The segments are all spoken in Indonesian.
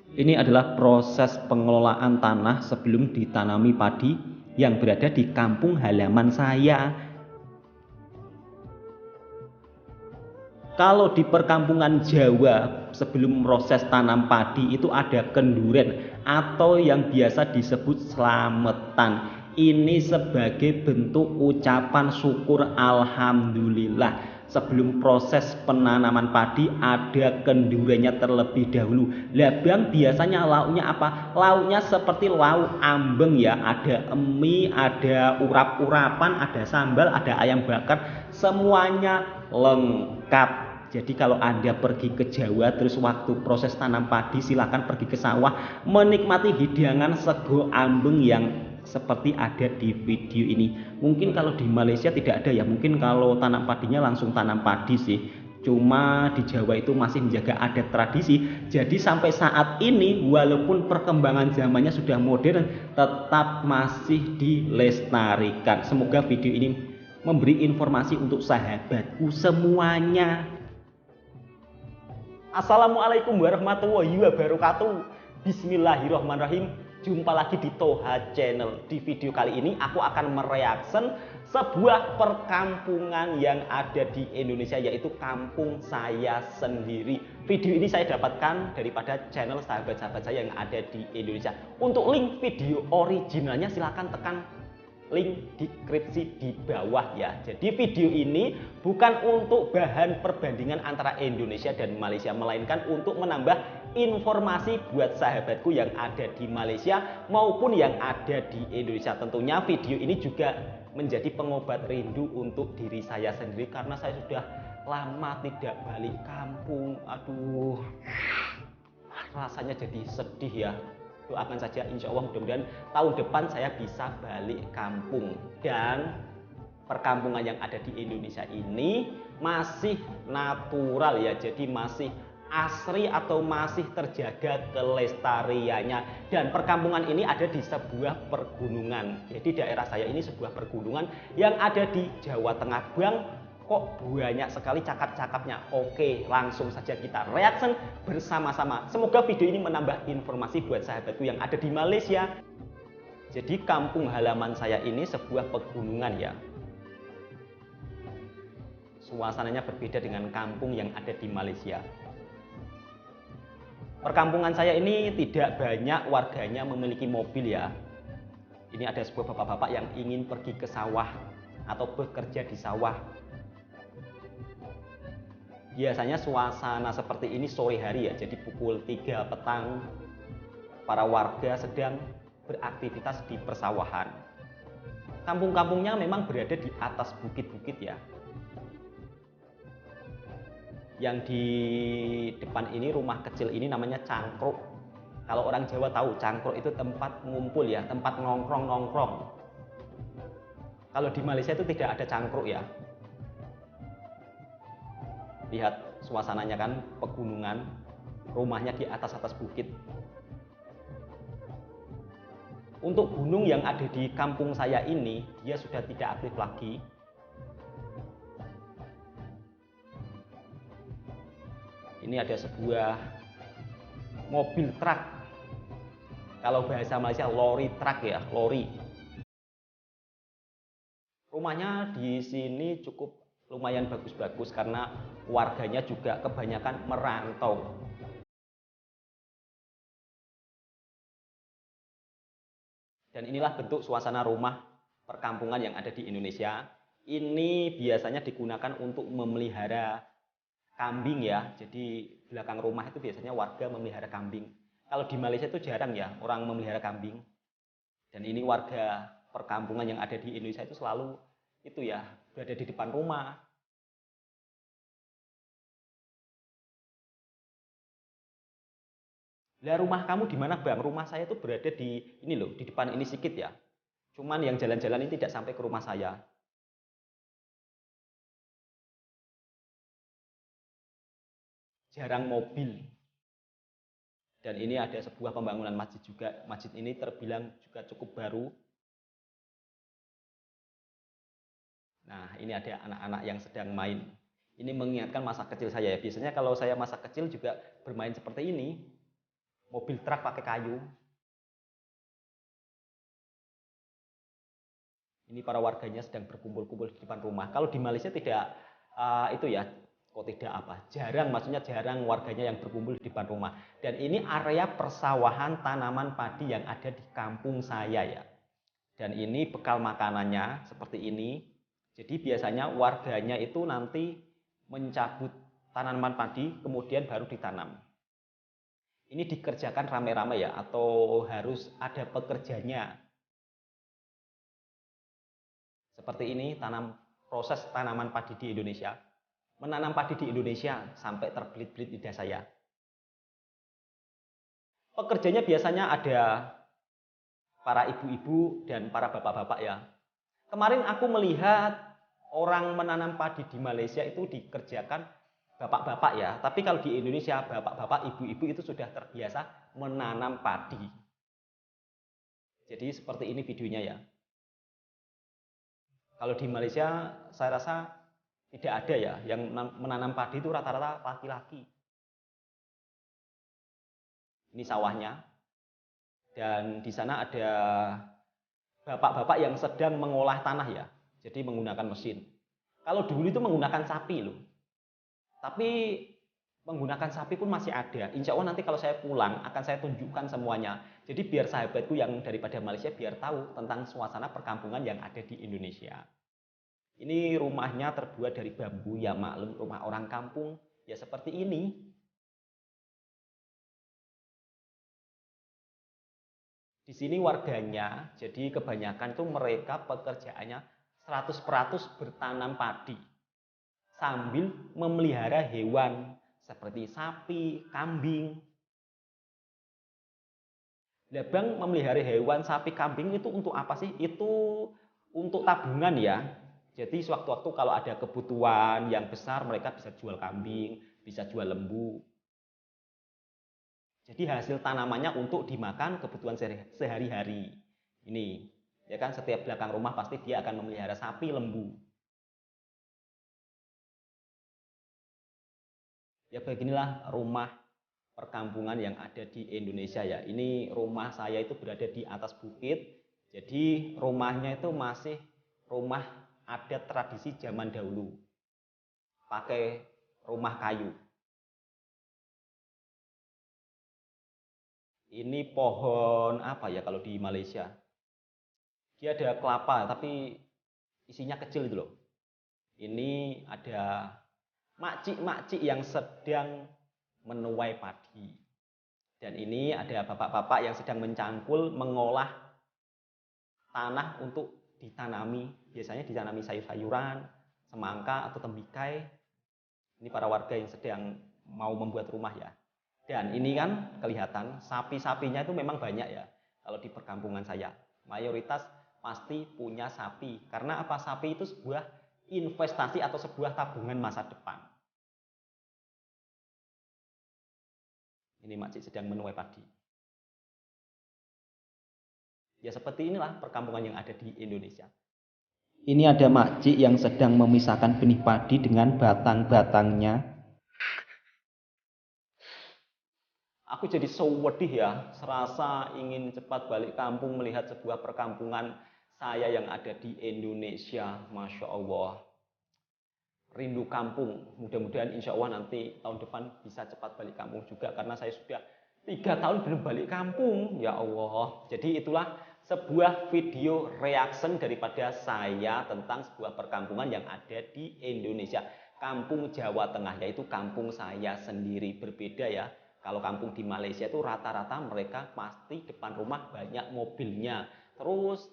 Ini adalah proses pengelolaan tanah sebelum ditanami padi yang berada di kampung halaman saya. Kalau di perkampungan Jawa sebelum proses tanam padi itu ada kenduren atau yang biasa disebut slametan. Ini sebagai bentuk ucapan syukur alhamdulillah. Sebelum proses penanaman padi ada kendurennya terlebih dahulu. Labang biasanya lauknya apa? Lauknya seperti lauk ambeng ya. Ada mie, ada urap-urapan, ada sambal, ada ayam bakar. Semuanya lengkap. Jadi kalau Anda pergi ke Jawa terus waktu proses tanam padi silakan pergi ke sawah menikmati hidangan sego ambeng yang seperti ada di video ini. Mungkin kalau di Malaysia tidak ada ya, mungkin kalau tanam padinya langsung tanam padi sih. Cuma di Jawa itu masih menjaga adat tradisi. Jadi sampai saat ini walaupun perkembangan zamannya sudah modern tetap masih dilestarikan. Semoga video ini memberi informasi untuk sahabatku semuanya. Assalamualaikum warahmatullahi wabarakatuh. Bismillahirrahmanirrahim. Jumpa lagi di Toha Channel. Di video kali ini aku akan mereaction sebuah perkampungan yang ada di Indonesia, yaitu kampung saya sendiri. Video ini saya dapatkan daripada channel sahabat-sahabat saya yang ada di Indonesia. Untuk link video originalnya silahkan tekan link deskripsi di bawah ya. Jadi video ini bukan untuk bahan perbandingan antara Indonesia dan Malaysia, melainkan untuk menambah informasi buat sahabatku yang ada di Malaysia maupun yang ada di Indonesia. Tentunya video ini juga menjadi pengobat rindu untuk diri saya sendiri karena saya sudah lama tidak balik kampung. Aduh, rasanya jadi sedih ya. Doakan saja insya Allah mudah-mudahan tahun depan saya bisa balik kampung. Dan perkampungan yang ada di Indonesia ini masih natural ya, jadi masih asri atau masih terjaga kelestariannya. Dan perkampungan ini ada di sebuah pergunungan. Jadi daerah saya ini sebuah pergunungan yang ada di Jawa Tengah. Bang, kok banyak sekali cakap-cakapnya. Oke, langsung saja kita reaction bersama-sama. Semoga video ini menambah informasi buat sahabatku yang ada di Malaysia. Jadi kampung halaman saya ini sebuah pegunungan ya. Suasananya berbeda dengan kampung yang ada di Malaysia. Perkampungan saya ini tidak banyak warganya memiliki mobil ya. Ini ada sebuah bapak-bapak yang ingin pergi ke sawah atau bekerja di sawah. Biasanya suasana seperti ini sore hari ya, jadi pukul 3 petang para warga sedang beraktivitas di persawahan. Kampung-kampungnya memang berada di atas bukit-bukit ya. Yang di depan ini, rumah kecil ini namanya cangkruk. Kalau orang Jawa tahu cangkruk itu tempat ngumpul ya, tempat nongkrong-nongkrong. Kalau di Malaysia itu tidak ada cangkruk ya. Lihat suasananya kan, pegunungan, rumahnya di atas-atas bukit. Untuk gunung yang ada di kampung saya ini, dia sudah tidak aktif lagi. Ini ada sebuah mobil truk. Kalau bahasa Malaysia lori truk ya, lori. Rumahnya di sini cukup lumayan bagus-bagus karena warganya juga kebanyakan merantau. Dan inilah bentuk suasana rumah perkampungan yang ada di Indonesia. Ini biasanya digunakan untuk memelihara kambing ya. Jadi belakang rumah itu biasanya warga memelihara kambing. Kalau di Malaysia itu jarang ya orang memelihara kambing. Dan ini warga perkampungan yang ada di Indonesia itu selalu itu ya, berada di depan rumah. Lah rumah kamu di mana Bang? Rumah saya itu berada di ini loh, di depan ini sedikit ya. Cuman yang jalan-jalan ini tidak sampai ke rumah saya. Jarang mobil. Dan ini ada sebuah pembangunan masjid juga. Masjid ini terbilang juga cukup baru. Nah, ini ada anak-anak yang sedang main. Ini mengingatkan masa kecil saya ya. Biasanya kalau saya masa kecil juga bermain seperti ini. mobil truk pakai kayu. Ini para warganya sedang berkumpul-kumpul di depan rumah. Kalau di Malaysia tidak itu ya, kok tidak apa? Jarang, maksudnya jarang warganya yang berkumpul di depan rumah. Dan ini area persawahan tanaman padi yang ada di kampung saya ya. Dan ini bekal makanannya seperti ini. Jadi biasanya warganya itu nanti mencabut tanaman padi kemudian baru ditanam. Ini dikerjakan rame-rame ya, atau harus ada pekerjanya. Seperti ini proses tanaman padi di Indonesia. Menanam padi di Indonesia sampai terbelit-belit lidah saya. Pekerjanya biasanya ada para ibu-ibu dan para bapak-bapak ya. Kemarin aku melihat orang menanam padi di Malaysia itu dikerjakan bapak-bapak ya. Tapi kalau di Indonesia bapak-bapak, ibu-ibu itu sudah terbiasa menanam padi. Jadi seperti ini videonya ya. Kalau di Malaysia saya rasa tidak ada ya yang menanam padi itu rata-rata laki-laki. Ini sawahnya. Dan di sana ada bapak-bapak yang sedang mengolah tanah ya. Jadi menggunakan mesin. Kalau dulu itu menggunakan sapi loh. Tapi menggunakan sapi pun masih ada. Insya Allah nanti kalau saya pulang akan saya tunjukkan semuanya. Jadi biar sahabatku yang daripada Malaysia biar tahu tentang suasana perkampungan yang ada di Indonesia. Ini rumahnya terbuat dari bambu, ya maklum rumah orang kampung ya seperti ini. Di sini warganya, jadi kebanyakan tuh mereka pekerjaannya 100% bertanam padi sambil memelihara hewan seperti sapi, kambing. Lah Bang, memelihara hewan sapi, kambing itu untuk apa sih? Itu untuk tabungan ya. Jadi sewaktu-waktu kalau ada kebutuhan yang besar mereka bisa jual kambing, bisa jual lembu. Jadi hasil tanamannya untuk dimakan kebutuhan sehari-hari. Ini, ya kan setiap belakang rumah pasti dia akan memelihara sapi, lembu. Ya beginilah rumah perkampungan yang ada di Indonesia ya. Ini rumah saya itu berada di atas bukit. Jadi rumahnya itu masih rumah adat tradisi zaman dahulu. Pakai rumah kayu. Ini pohon apa ya kalau di Malaysia? Dia ada kelapa tapi isinya kecil itu loh. Ini ada makcik-makcik yang sedang menuai padi. Dan ini ada bapak-bapak yang sedang mencangkul mengolah tanah untuk ditanami. Biasanya ditanami sayur-sayuran, semangka atau tembikai. Ini para warga yang sedang mau membuat rumah ya. Dan ini kan kelihatan sapi-sapinya itu memang banyak ya. Kalau di perkampungan saya, mayoritas pasti punya sapi. Karena apa? Sapi itu sebuah investasi atau sebuah tabungan masa depan. Ini makcik sedang menuai padi. Ya seperti inilah perkampungan yang ada di Indonesia. Ini ada makcik yang sedang memisahkan benih padi dengan batang-batangnya. Aku jadi sedih ya, serasa ingin cepat balik kampung melihat sebuah perkampungan saya yang ada di Indonesia. Masya Allah. Rindu kampung. Mudah-mudahan insya Allah nanti tahun depan bisa cepat balik kampung juga karena saya sudah 3 tahun belum balik kampung. Ya Allah. Jadi itulah sebuah video reaction daripada saya tentang sebuah perkampungan yang ada di Indonesia. Kampung Jawa Tengah, yaitu kampung saya sendiri. Berbeda ya. Kalau kampung di Malaysia itu rata-rata mereka pasti depan rumah banyak mobilnya. Terus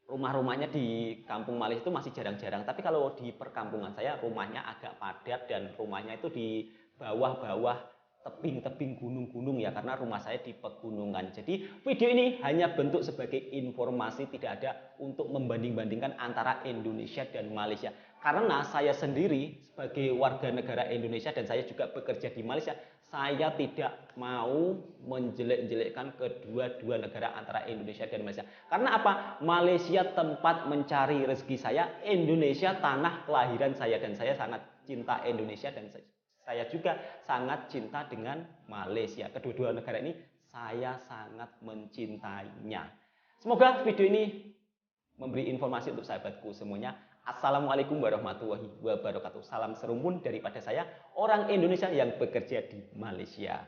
rumah-rumahnya di kampung Malaysia itu masih jarang-jarang. Tapi kalau di perkampungan saya rumahnya agak padat dan rumahnya itu di bawah-bawah tebing-tebing gunung-gunung ya karena rumah saya di pegunungan. Jadi video ini hanya bentuk sebagai informasi, tidak ada untuk membanding-bandingkan antara Indonesia dan Malaysia. Karena saya sendiri sebagai warga negara Indonesia dan saya juga bekerja di Malaysia, saya tidak mau menjelek-jelekkan kedua-dua negara antara Indonesia dan Malaysia. Karena apa? Malaysia tempat mencari rezeki saya, Indonesia tanah kelahiran saya dan saya sangat cinta Indonesia dan Saya juga sangat cinta dengan Malaysia. Kedua-dua negara ini saya sangat mencintainya. Semoga video ini memberi informasi untuk sahabatku semuanya. Assalamualaikum warahmatullahi wabarakatuh. Salam serumpun daripada saya, orang Indonesia yang bekerja di Malaysia.